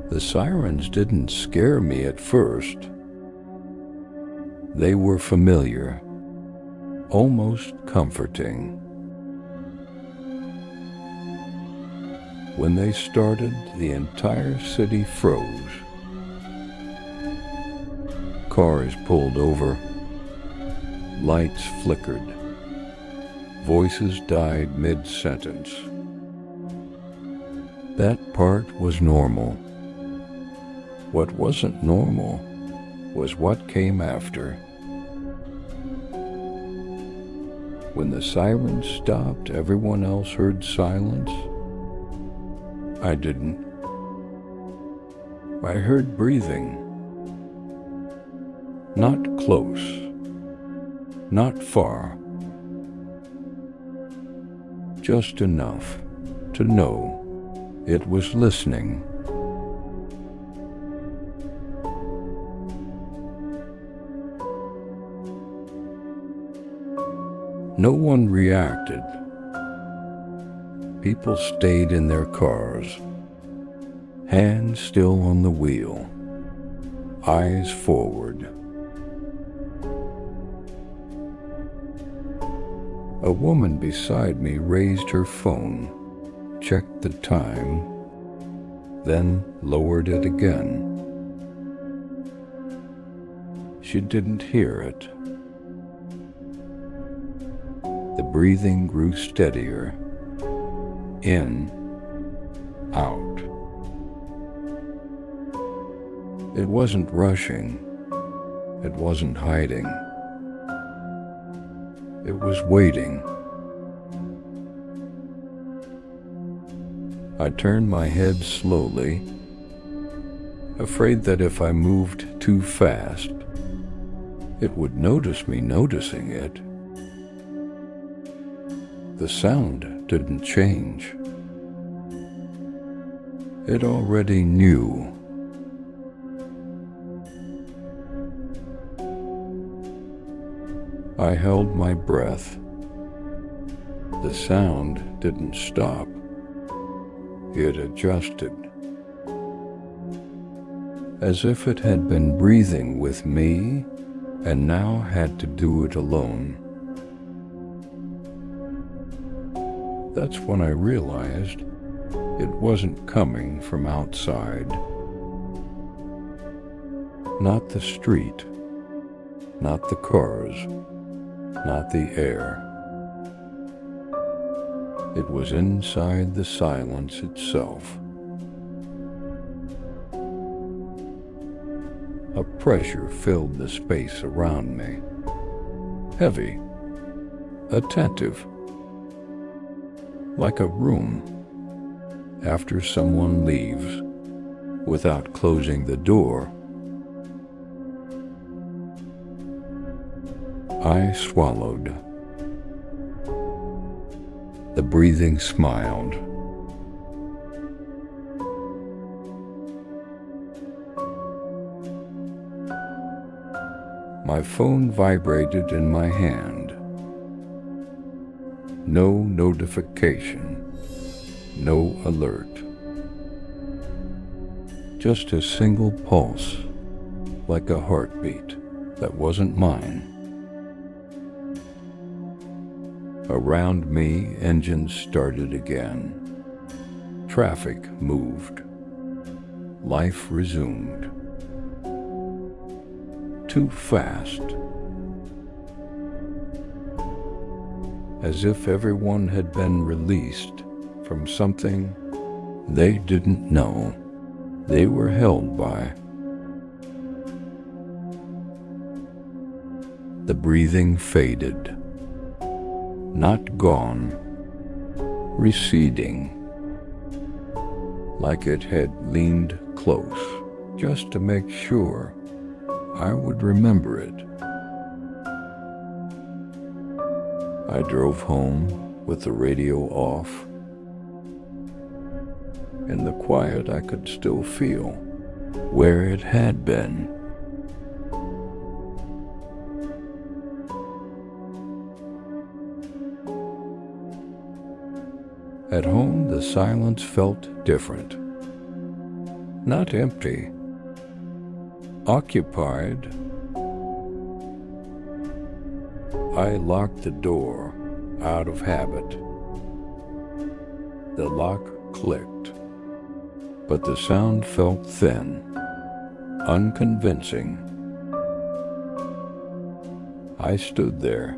The sirens didn't scare me at first. They were familiar, almost comforting. When they started, the entire city froze. Cars pulled over, lights flickered, voices died mid-sentence. That part was normal. What wasn't normal was what came after. When the sirens stopped, everyone else heard silence. I didn't. I heard breathing. Not close, not far. Just enough to know it was listening. No one reacted. People stayed in their cars, hands still on the wheel, eyes forward. A woman beside me raised her phone, checked the time, then lowered it again. She didn't hear it. The breathing grew steadier. In, out. It wasn't rushing. It wasn't hiding. It was waiting. I turned my head slowly, afraid that if I moved too fast, it would notice me noticing it. The sound didn't change. It already knew. I held my breath. The sound didn't stop. It adjusted, as if it had been breathing with me and now had to do it alone. That's when I realized it wasn't coming from outside. Not the street, not the cars, not the air. It was inside the silence itself. A pressure filled the space around me. Heavy, attentive, like a room after someone leaves without closing the door. I swallowed. The breathing smiled. My phone vibrated in my hand. No notification, no alert. Just a single pulse, like a heartbeat that wasn't mine. Around me, engines started again. Traffic moved. Life resumed. Too fast. As if everyone had been released from something they didn't know they were held by. The breathing faded. Not gone, receding, like it had leaned close, just to make sure I would remember it. I drove home with the radio off. In the quiet, I could still feel where it had been. At home, the silence felt different. Not empty, occupied. I locked the door out of habit. The lock clicked, but the sound felt thin, unconvincing. I stood there,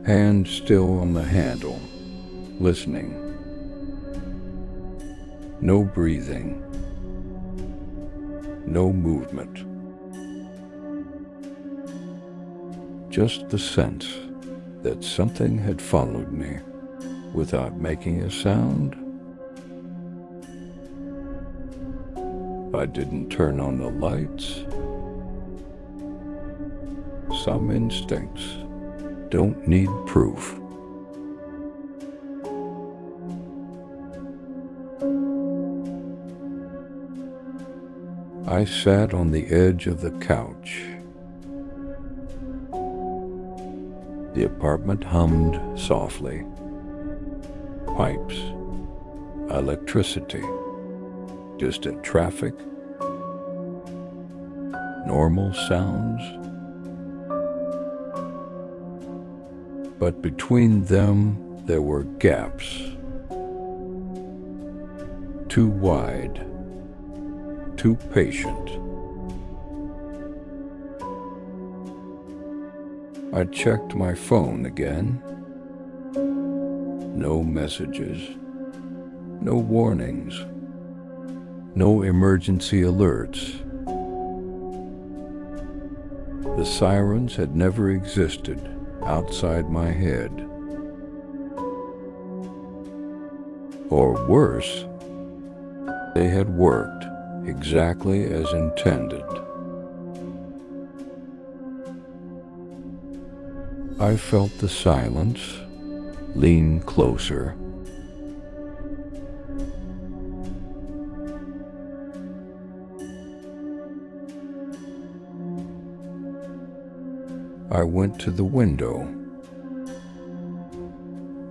hand still on the handle, listening. No breathing, no movement. Just the sense that something had followed me without making a sound. I didn't turn on the lights. Some instincts don't need proof. I sat on the edge of the couch. The apartment hummed softly. Pipes, electricity, distant traffic, normal sounds. But between them there were gaps, too wide, too patient. I checked my phone again. No messages, no warnings, no emergency alerts. The sirens had never existed outside my head. Or worse, they had worked exactly as intended. I felt the silence lean closer. I went to the window.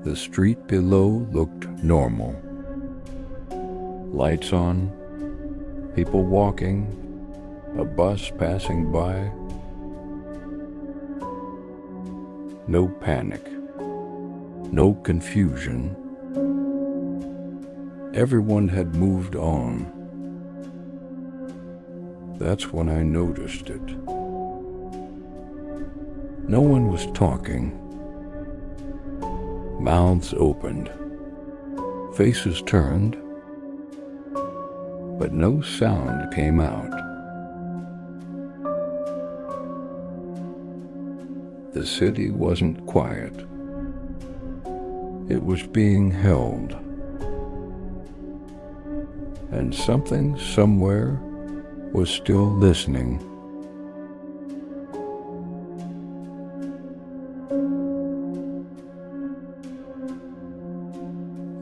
The street below looked normal. Lights on, people walking, a bus passing by. No panic, no confusion. Everyone had moved on. That's when I noticed it. No one was talking. Mouths opened, faces turned, but no sound came out. The city wasn't quiet. It was being held. And something somewhere was still listening.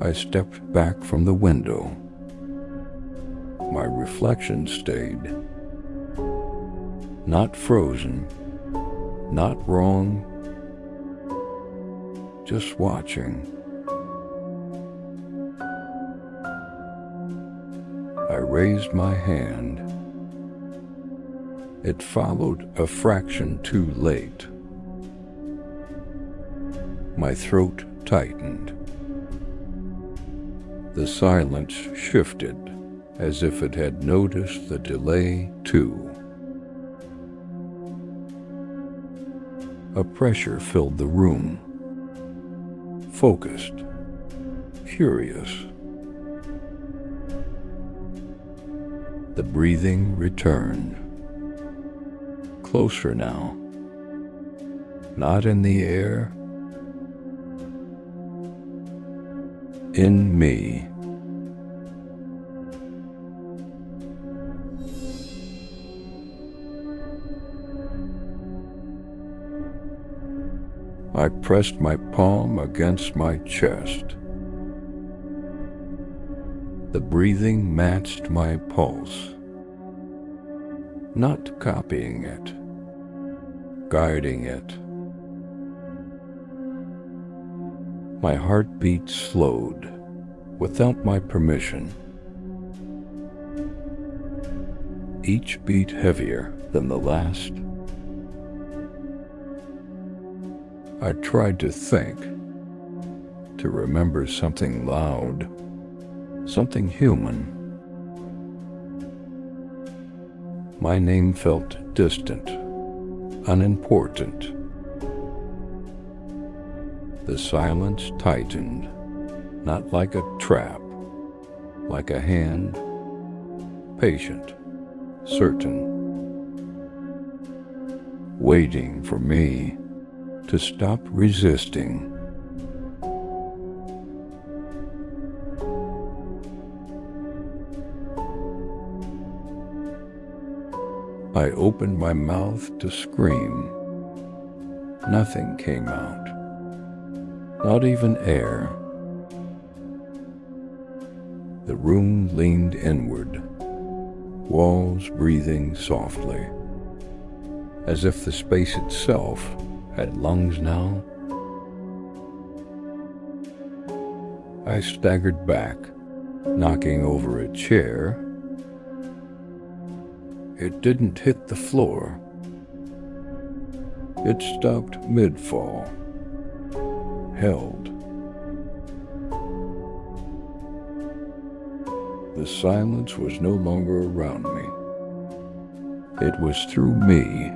I stepped back from the window. My reflection stayed. Not frozen, not wrong, just watching. I raised my hand. It followed a fraction too late. My throat tightened. The silence shifted as if it had noticed the delay too. A pressure filled the room, focused, curious. The breathing returned, closer now, not in the air, in me. I pressed my palm against my chest. The breathing matched my pulse, not copying it, guiding it. My heartbeat slowed without my permission, each beat heavier than the last. I tried to think, to remember something loud, something human. My name felt distant, unimportant. The silence tightened, not like a trap, like a hand, patient, certain, waiting for me to stop resisting. I opened my mouth to scream. Nothing came out, not even air. The room leaned inward, walls breathing softly, as if the space itself had lungs now. I staggered back, knocking over a chair. It didn't hit the floor. It stopped mid-fall, held. The silence was no longer around me. It was through me.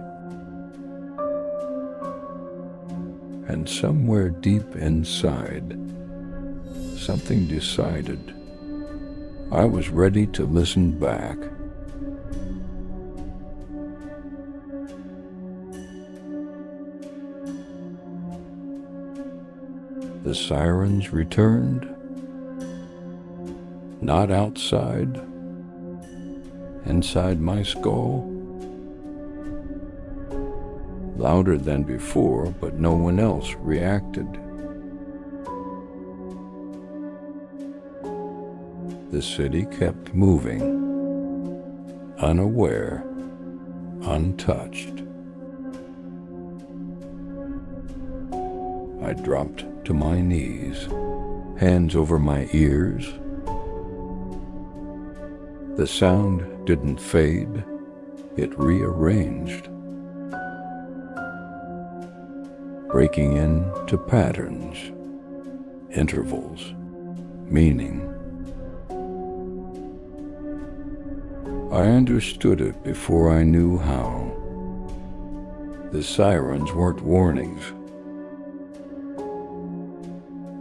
And somewhere deep inside, something decided I was ready to listen back. The sirens returned, not outside, inside my skull. Louder than before, but no one else reacted. The city kept moving, unaware, untouched. I dropped to my knees, hands over my ears. The sound didn't fade, it rearranged, breaking into patterns, intervals, meaning. I understood it before I knew how. The sirens weren't warnings.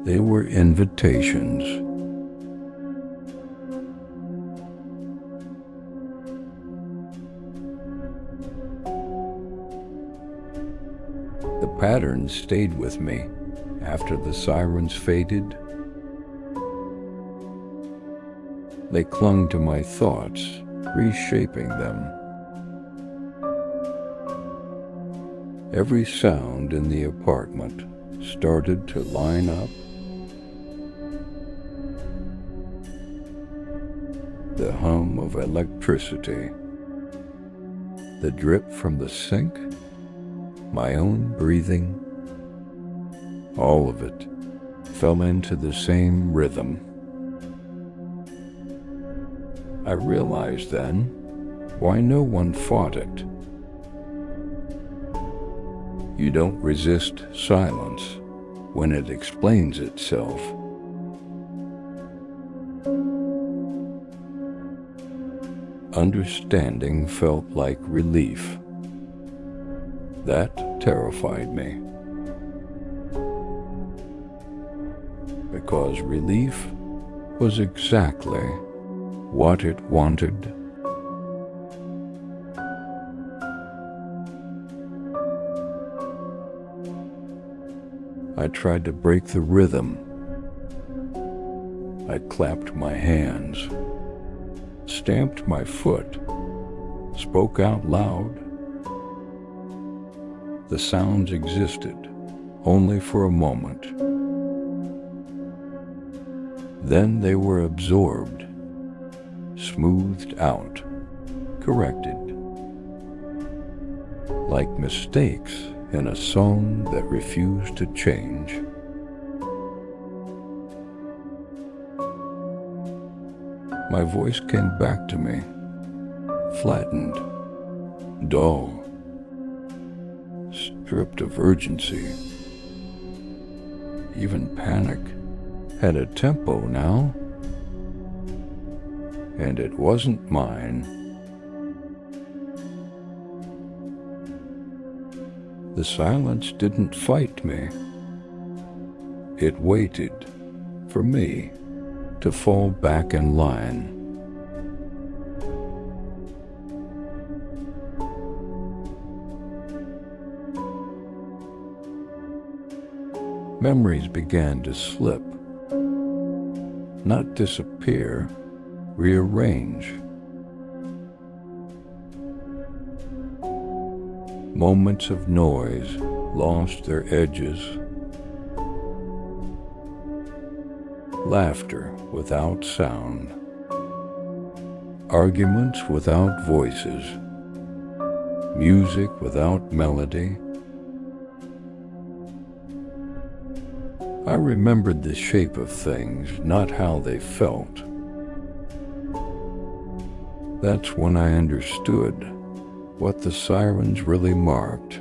They were invitations. The patterns stayed with me after the sirens faded. They clung to my thoughts, reshaping them. Every sound in the apartment started to line up. The hum of electricity, the drip from the sink, my own breathing, all of it fell into the same rhythm. I realized then why no one fought it. You don't resist silence when it explains itself. Understanding felt like relief. That terrified me. Because relief was exactly what it wanted. I tried to break the rhythm. I clapped my hands, stamped my foot, spoke out loud. The sounds existed only for a moment. Then they were absorbed, smoothed out, corrected, like mistakes in a song that refused to change. my voice came back to me, flattened, dull, stripped of urgency. Even panic had a tempo now, and it wasn't mine. The silence didn't fight me. It waited for me to fall back in line. Memories began to slip, not disappear, rearrange. Moments of noise lost their edges. Laughter without sound. Arguments without voices. Music without melody. I remembered the shape of things, not how they felt. That's when I understood what the sirens really marked.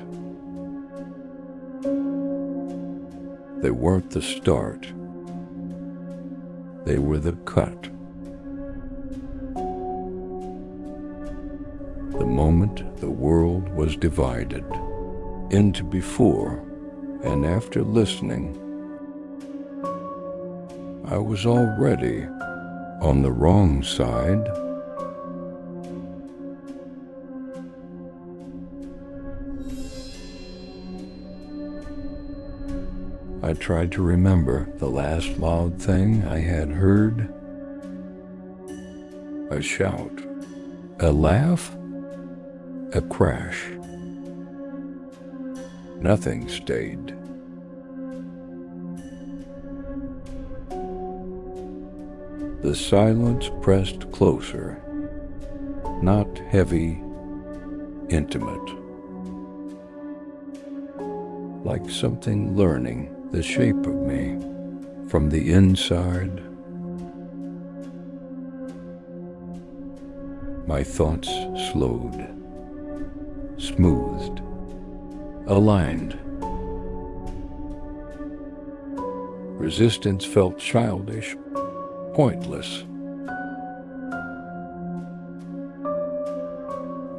They weren't the start. They were the cut. The moment the world was divided into before and after listening, I was already on the wrong side. I tried to remember the last loud thing I had heard. A shout, a laugh, a crash. Nothing stayed. The silence pressed closer, not heavy, intimate. Like something learning the shape of me from the inside. My thoughts slowed, smoothed, aligned. Resistance felt childish, pointless.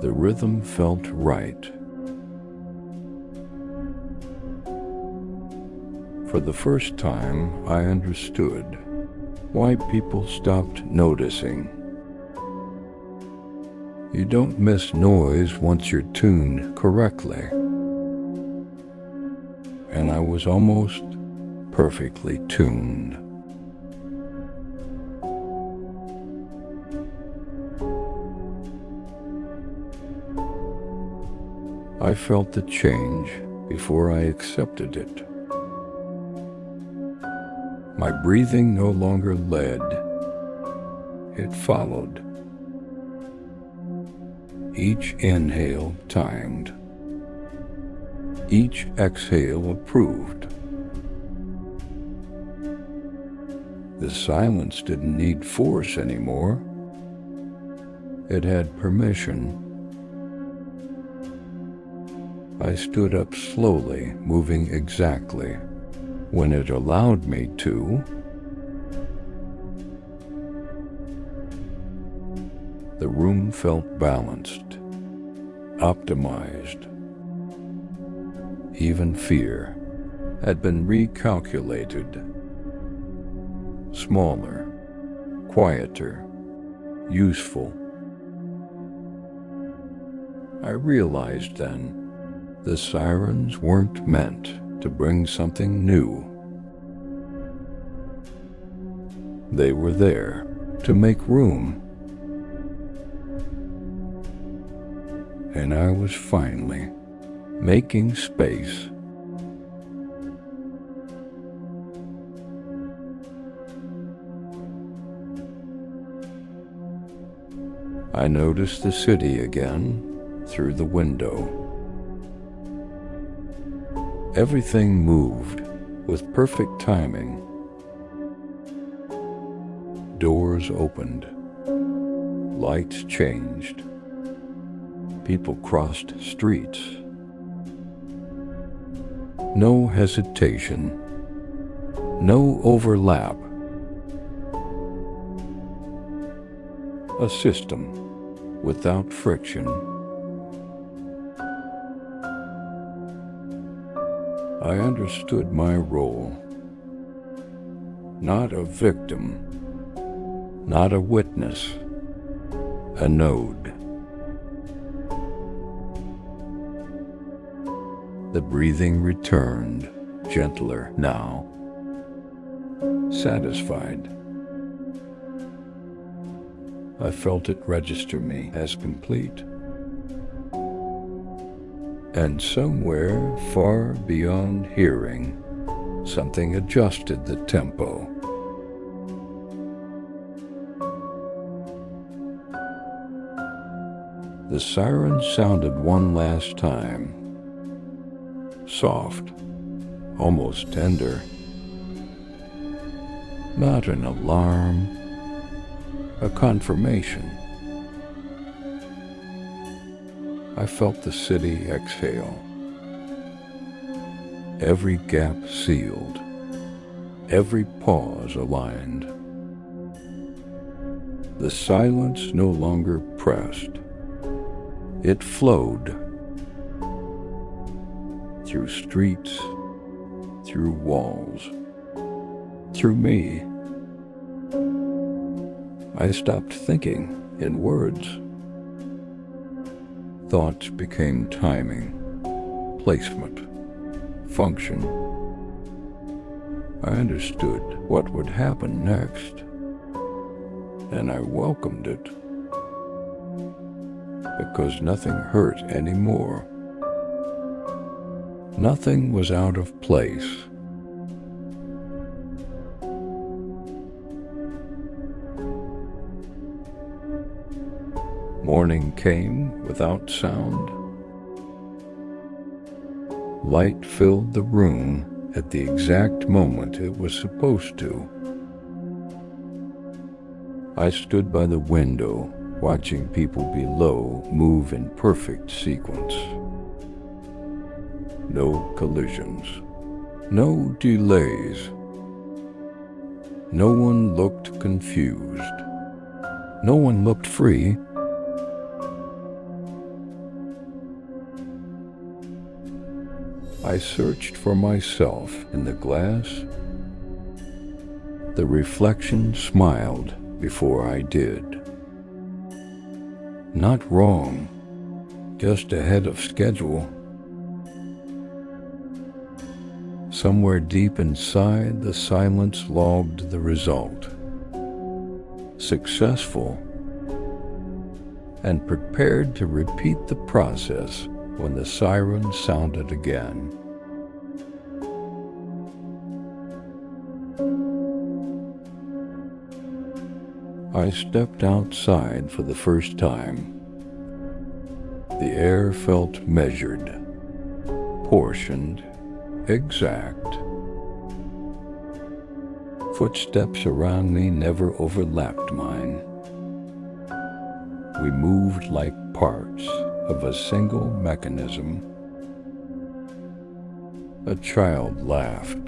The rhythm felt right. For the first time, I understood why people stopped noticing. You don't miss noise once you're tuned correctly. And I was almost perfectly tuned. I felt the change before I accepted it. My breathing no longer led. It followed. Each inhale timed. Each exhale approved. The silence didn't need force anymore. It had permission. I stood up slowly, moving exactly when it allowed me to. The room felt balanced, optimized. Even fear had been recalculated. Smaller, quieter, useful. I realized then the sirens weren't meant to bring something new. They were there to make room. And I was finally making space. I noticed the city again through the window. Everything moved with perfect timing. Doors opened, Lights changed. People crossed streets. No hesitation. No overlap. A system without friction. I understood my role. Not a victim. Not a witness. A node. The breathing returned, gentler now. Satisfied. I felt it register me as complete. And somewhere far beyond hearing, something adjusted the tempo. The siren sounded one last time. Soft, almost tender. Not an alarm, a confirmation. I felt the city exhale. Every gap sealed, every pause aligned. The silence no longer pressed. It flowed through streets, through walls, through me. I stopped thinking in words. Thoughts became timing, placement, function. I understood what would happen next, and I welcomed it, because nothing hurt anymore. Nothing was out of place. Morning came without sound. Light filled the room at the exact moment it was supposed to. I stood by the window, watching people below move in perfect sequence. No collisions, no delays. No one looked confused. No one looked free. I searched for myself in the glass. The reflection smiled before I did. Not wrong, just ahead of schedule. Somewhere deep inside, the silence logged the result. Successful, and prepared to repeat the process when the siren sounded again. I stepped outside for the first time. The air felt measured, portioned, exact. Footsteps around me never overlapped mine. We moved like parts of a single mechanism. A child laughed.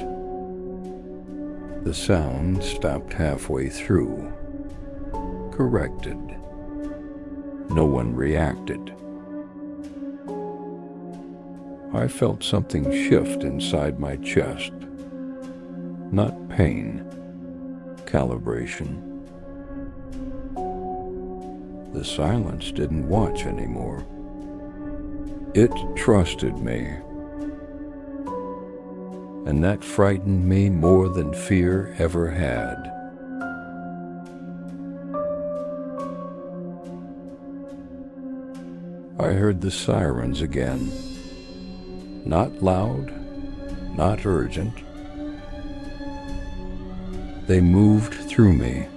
The sound stopped halfway through. Corrected. No one reacted. I felt something shift inside my chest. Not pain, calibration. The silence didn't watch anymore. It trusted me. And that frightened me more than fear ever had. I heard the sirens again. Not loud, not urgent. They moved through me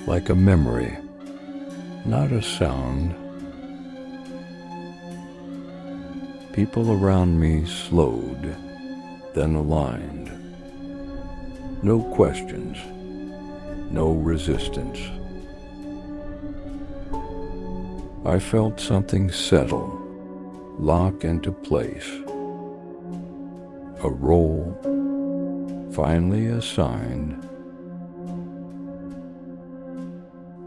like a memory, not a sound. People around me slowed, then aligned. No questions, no resistance. I felt something settle, lock into place. A role finally assigned.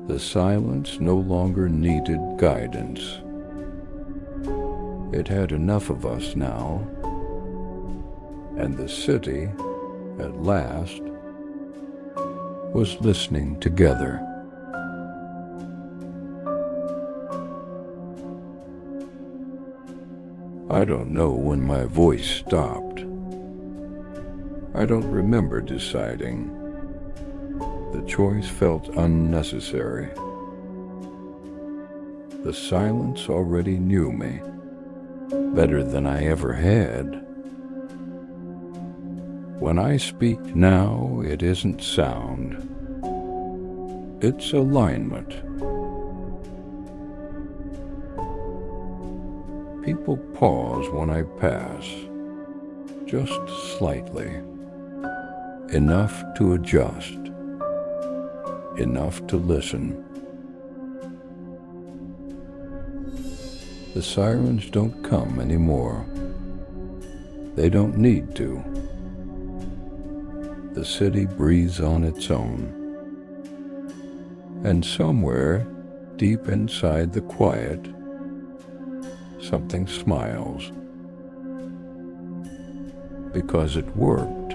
The silence no longer needed guidance. It had enough of us now, and the city, at last, was listening together. I don't know when my voice stopped. I don't remember deciding. The choice felt unnecessary. The silence already knew me, better than I ever had. When I speak now, it isn't sound. It's alignment. People pause when I pass, just slightly. Enough to adjust. Enough to listen. The sirens don't come anymore. They don't need to. The city breathes on its own. And somewhere, deep inside the quiet, something smiles. Because it worked.